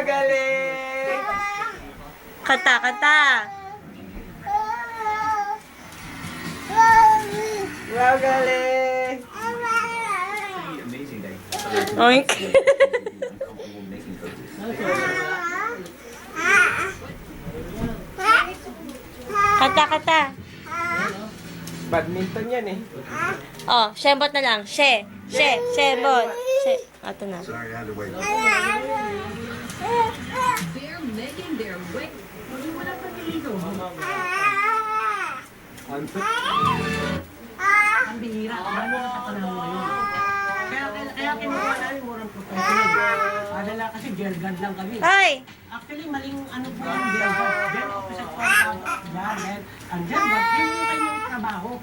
Galing! Kata, kata. Wow, galing! Amazing day. Oink. Uncomfortable making coaches. Kata, kata. Badminton yan eh. Oh, shembot na lang. Shembot. Ato na. Sorry, I had to wait. They're making their way. Ang bihira, ano ang katanang mo yun? Kaya kinuha namin murang professional. Adala kasi gel gun lang kami. Ay! Actually, maling ano po yung gel gun. Gel officer po ang tawag. Yan. Ang gel gun, yun yung kanyang trabaho.